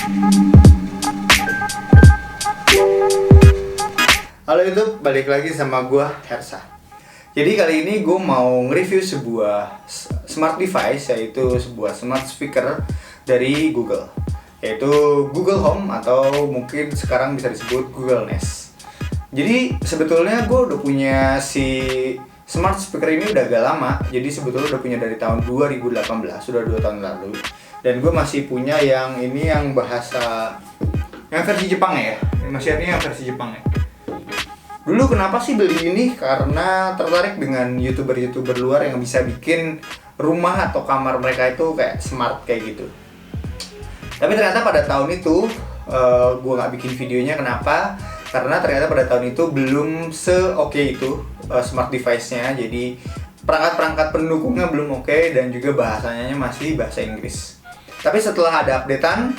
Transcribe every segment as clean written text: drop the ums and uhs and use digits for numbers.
Halo YouTube, balik lagi sama gua Hersa. Jadi kali ini gue mau nge-review sebuah smart device, yaitu sebuah smart speaker dari Google, yaitu Google Home atau mungkin sekarang bisa disebut Google Nest. Jadi sebetulnya gue udah punya si smart speaker ini udah agak lama. Jadi sebetulnya udah punya dari tahun 2018, sudah 2 tahun lalu. Dan gue masih punya yang ini yang bahasa yang versi Jepang ya. Masih ada yang versi Jepang ya. Dulu kenapa sih beli ini? Karena tertarik dengan YouTuber-YouTuber luar yang bisa bikin rumah atau kamar mereka itu kayak smart kayak gitu. Tapi ternyata pada tahun itu gue nggak bikin videonya. Kenapa? Karena ternyata pada tahun itu belum se-oke itu smart device-nya. Jadi perangkat-perangkat pendukungnya belum oke dan juga bahasanya masih bahasa Inggris. Tapi setelah ada updatean,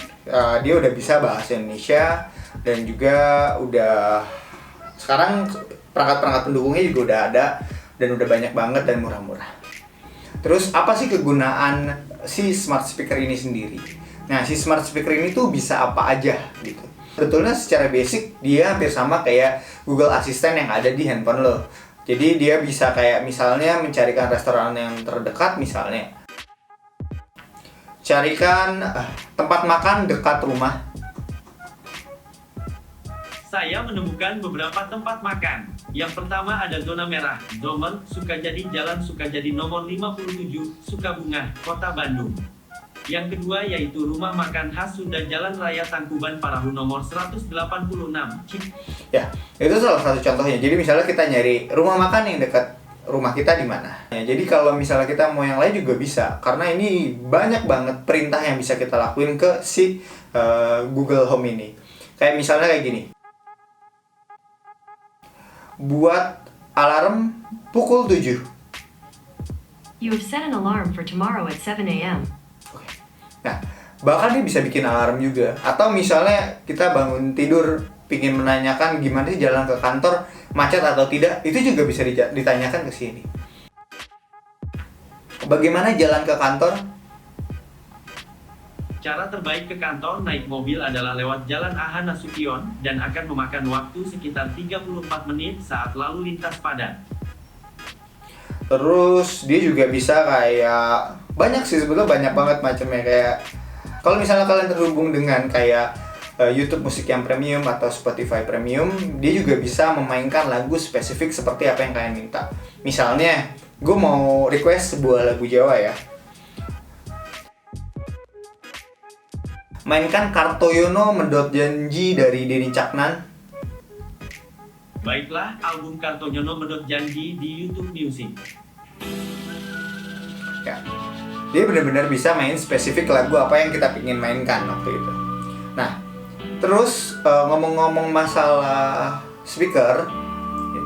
dia udah bisa bahasa Indonesia dan juga udah sekarang perangkat-perangkat pendukungnya juga udah ada dan udah banyak banget dan murah-murah. Terus apa sih kegunaan si smart speaker ini sendiri? Nah, si smart speaker ini tuh bisa apa aja gitu. Sebetulnya secara basic dia hampir sama kayak Google Assistant yang ada di handphone lo. Jadi dia bisa kayak misalnya mencarikan restoran yang terdekat misalnya. Carikan tempat makan dekat rumah. Saya menemukan beberapa tempat makan. Yang pertama ada zona merah, Domen, Sukajadi, Jalan Sukajadi nomor 57, Sukabunga, Kota Bandung. Yang kedua yaitu Rumah Makan Khas Sunda, Jalan Raya Tangkuban Parahu nomor 186. Ya, itu salah satu contohnya. Jadi misalnya kita nyari rumah makan yang dekat rumah kita di mana. Ya, jadi kalau misalnya kita mau yang lain juga bisa, karena ini banyak banget perintah yang bisa kita lakuin ke si Google Home ini. Kayak misalnya kayak gini. Buat alarm pukul 7. You have set an alarm for tomorrow at 7 a.m. Nah, bahkan dia bisa bikin alarm juga. Atau misalnya kita bangun tidur pingin menanyakan gimana sih jalan ke kantor, macet atau tidak, itu juga bisa ditanyakan ke sini. Bagaimana jalan ke kantor? Cara terbaik ke kantor naik mobil adalah lewat Jalan AH Nasution dan akan memakan waktu sekitar 34 menit saat lalu lintas padat. Terus dia juga bisa kayak banyak sih sebetulnya, banyak banget macamnya. Kayak kalau misalnya kalian terhubung dengan kayak YouTube musik yang premium atau Spotify premium, dia juga bisa memainkan lagu spesifik seperti apa yang kalian minta. Misalnya, gue mau request sebuah lagu Jawa ya. Mainkan Kartoyono Medot Janji dari Denny Caknan. Baiklah, album Kartonyono Medot Janji di YouTube Music. Ya, dia benar-benar bisa main spesifik lagu apa yang kita ingin mainkan waktu itu. Nah, terus ngomong-ngomong masalah speaker,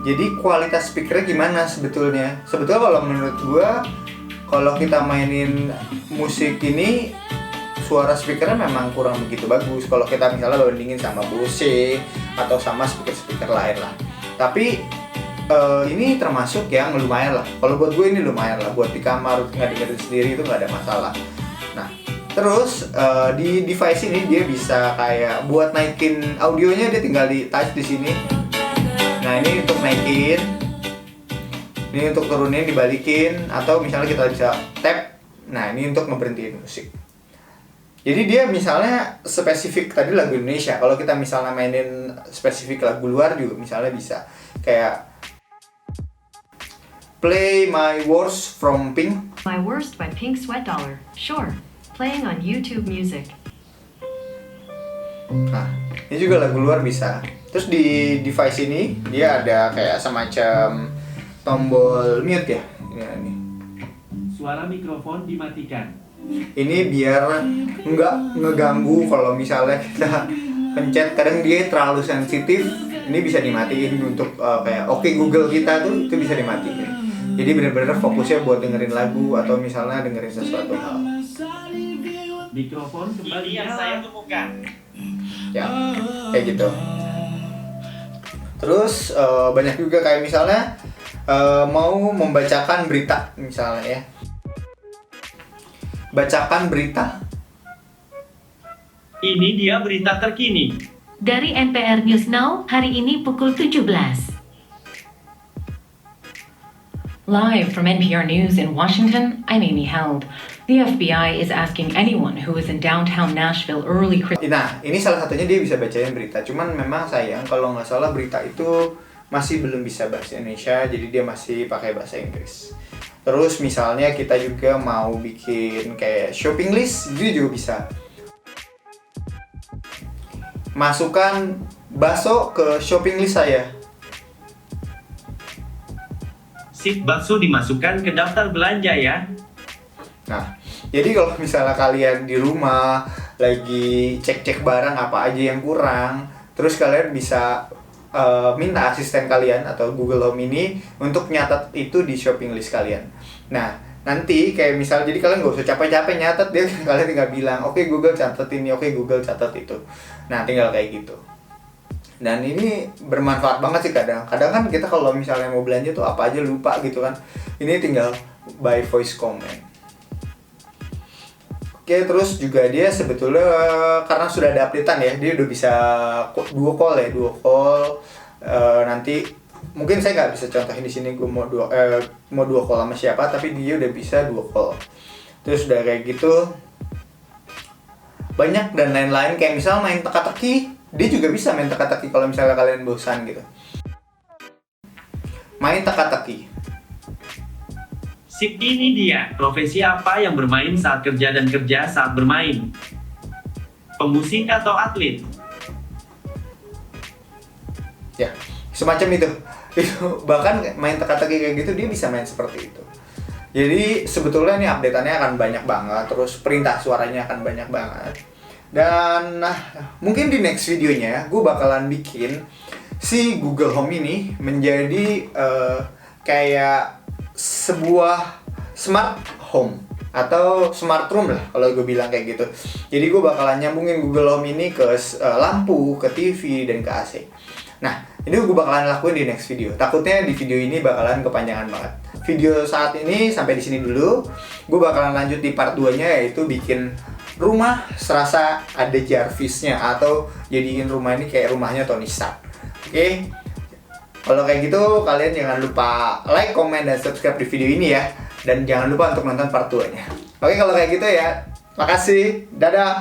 jadi kualitas speakernya gimana sebetulnya? Sebetulnya kalau menurut gua, kalau kita mainin musik ini, suara speakernya memang kurang begitu bagus kalau kita misalnya bandingin sama Bose atau sama speaker-speaker lain lah. Tapi ini termasuk yang lumayan lah. Kalau buat gue ini lumayan lah, buat di kamar nggak dengerin sendiri itu nggak ada masalah. Nah, terus di device ini dia bisa kayak buat naikin audionya, dia tinggal di touch di sini. Nah, ini untuk naikin, ini untuk turunin dibalikin, atau misalnya kita bisa tap. Nah, ini untuk ngeberhentiin musik. Jadi dia misalnya spesifik tadi lagu Indonesia, kalau kita misalnya mainin spesifik lagu luar juga misalnya bisa. Kayak Play My Worst from Pink. My Worst by Pink Sweat Dollar. Sure. Playing on YouTube Music. Nah, ini juga lagu luar bisa. Terus di device ini dia ada kayak semacam tombol mute ya. Ini. Suara mikrofon dimatikan. Ini biar nggak ngeganggu kalau misalnya kita pencet, kadang dia terlalu sensitif. Ini bisa dimatiin untuk kayak oke Google kita tuh itu bisa dimatiin. Jadi benar-benar fokusnya buat dengerin lagu atau misalnya dengerin sesuatu hal. Mikrofon kembali yang saya temukan. Ya, kayak gitu. Terus banyak juga kayak misalnya mau membacakan berita misalnya ya. Bacakan berita. Ini dia berita terkini. Dari NPR News Now, hari ini pukul 17. Live from NPR News in Washington, I'm Amy Held. The FBI is asking anyone who was in downtown Nashville early Christmas. Nah, ini salah satunya dia bisa bacain berita. Cuman memang sayang kalau nggak salah berita itu masih belum bisa bahasa Indonesia, jadi dia masih pakai bahasa Inggris. Terus misalnya kita juga mau bikin kayak shopping list, itu juga bisa. Masukkan bakso ke shopping list saya. Sip bakso dimasukkan ke daftar belanja ya. Nah, jadi kalau misalnya kalian di rumah lagi cek-cek barang apa aja yang kurang, terus kalian bisa minta asisten kalian atau Google Home ini untuk nyatet itu di shopping list kalian. Nah, nanti kayak misal, jadi kalian nggak usah capek-capek nyatet, dia kalian tinggal bilang, oke Google catat ini, oke Google catat itu. Nah, tinggal kayak gitu. Dan ini bermanfaat banget sih kadang. Kadang kan kita kalau misalnya mau belanja tuh apa aja lupa gitu kan. Ini tinggal by voice comment. Oke, terus juga dia sebetulnya karena sudah ada updatean ya, dia udah bisa duo call. Nanti mungkin saya nggak bisa contohin di sini gue mau duo call sama siapa, tapi dia udah bisa duo call. Terus udah kayak gitu banyak dan lain-lain, kayak misal main teka-teki, dia juga bisa main teka-teki kalau misalnya kalian bosan gitu. Main teka-teki. Sip, ini dia. Profesi apa yang bermain saat kerja dan kerja saat bermain? Pemusik atau atlet? Ya, semacam itu. Itu bahkan main teka-teki kayak gitu dia bisa main seperti itu. Jadi sebetulnya ini update-annya akan banyak banget, terus perintah suaranya akan banyak banget. Dan mungkin di next videonya gue bakalan bikin si Google Home ini menjadi kayak sebuah smart home atau smart room lah kalau gue bilang kayak gitu. Jadi gue bakalan nyambungin Google Home ini ke lampu, ke TV, dan ke AC. Nah, ini gue bakalan lakuin di next video. Takutnya di video ini bakalan kepanjangan banget. Video saat ini sampai di sini dulu. Gue bakalan lanjut di part 2-nya, yaitu bikin rumah serasa ada Jarvisnya, atau jadiin rumah ini kayak rumahnya Tony Stark. Oke? Kalau kayak gitu, kalian jangan lupa like, comment, dan subscribe di video ini ya. Dan jangan lupa untuk nonton part 2-nya. Oke, kalau kayak gitu ya. Makasih. Dadah.